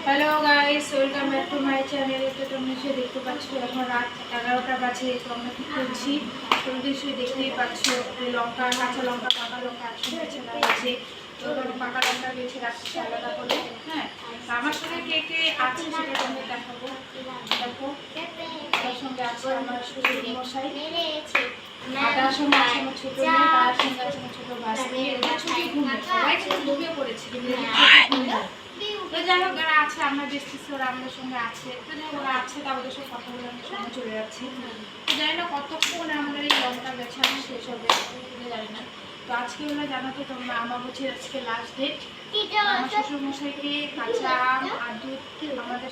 Hello guys, welcome back to my channel. তো তোমরা নিশ্চয়ই দেখতে পাচ্ছ এখন রাত 11টা বাজে। তো আমরা কি করছি তোমরা নিশ্চয়ই দেখতেই পাচ্ছ। লঙ্কা, কাঁচা লঙ্কা, পাকা লঙ্কা একসঙ্গে ছেঁড়া হয়েছে। তো আমি পাকা লঙ্কা বেছে রাখছি আলাদা করে। হ্যাঁ, তো আমার সঙ্গে কে কে আছে সেটা তোমাদের দেখাবো। দেখো, তার সঙ্গে আছে আমার শ্বশুর মশাই, আর তার সঙ্গে আছে আমার ছোট মেয়ে, তার সঙ্গে আছে আমার ছোট ভাস্তি। ছুটি ঘুমে সবাই কিন্তু ঘুমিয়ে পড়েছে, কিন্তু তো যাই হোক ওরা আছে, আমরা দেখতেছি ওরা আমাদের সঙ্গে আছে। তো যাই হোক ওরা আছে, তা ওদের সঙ্গে কথা বলে আমি সঙ্গে চলে যাচ্ছি। তো জানি না কতক্ষণ আমাদের এই লঙ্কা বেছানো শেষ হবে, জানি না। তো আজকে হলো জানো তো তোমরা, আমার হচ্ছে আজকে লাস্ট ডেট। আমার শ্বশুরমশাইকে কাঁচা আম আর দুধ আমাদের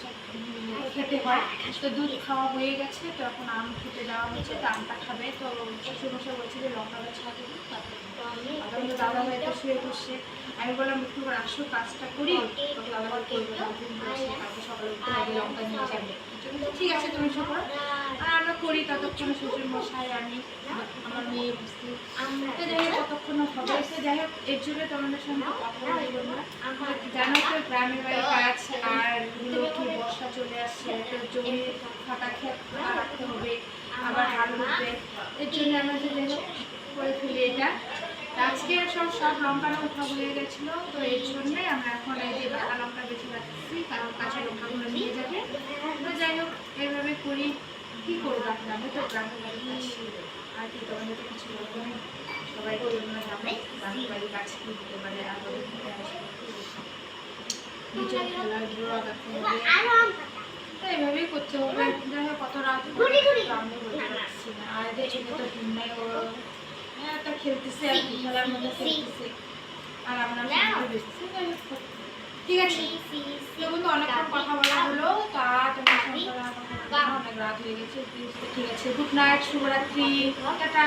খেতে হয়। তো দুধ খাওয়া হয়ে গেছে, তো এখন আম খেতে দেওয়া হচ্ছে। তো আমটা খাবে। তো শ্বশুরমশাই বলছে যে লঙ্কা বেছা দেবো। তো দাদা ভাই তো শুয়ে বসছে। আমি বললাম একটু আসো কাজটা করি, তখন দাদা ভাই করবে, কালকে সকালে উঠতে হবে, লঙ্কা নিয়ে যাবে। ঠিক আছে তুমি সব করো, আর আমরা করি। ততক্ষণে শ্বশুর মশাই, আমি, আমার মেয়ে বুঝতে, তো যাই হোক ততক্ষণ হবে। তো যাই হোক এর জন্য তোমাদের সঙ্গে কথা বলবো না। জানো তো গ্রামের বাড়ি কাজ, আর লক্ষ্মী বর্ষা চলে আসছে। তো জমি ফাঁকা ক্ষেত রাখতে হবে, আবার হাল উঠবে। এর জন্য আমাদের করে ফেলি এটা। আজকে সব লঙ্কা উঠা হয়ে গেছিলো। তো এর জন্যে আমরা এখন এই যে পাকা লঙ্কা বেছে রাখছি, কারণ কাঁচা লঙ্কাগুলো নিয়ে যাবে। তো যাই হোক এইভাবে করি, কী করবো এখন, আমি তো গ্রামের বাড়ি আছি। আর কি তোমাদের তো কিছু বলবো না, সবাই তো গ্রামের বাড়ির কাছে কী দিতে পারে, আর নিজের খেলাধুলো রাখতে হবে, তো এইভাবেই করতে হবে। যাই হোক কত রাত আমি বলতে পারছি না। আর এদের ছেলে তো ঘুম নাই, ও একটা খেলতেছে আর কি, খেলার মধ্যে খেলতেছে, আর আমরা ঠিক আছে। কিন্তু অনেকক্ষণ কথা বলা হলো, তা তোমার সঙ্গে অনেক রাত হয়ে গেছে। ঠিক আছে, গুড নাইট, শুভরাত্রি, টাটা।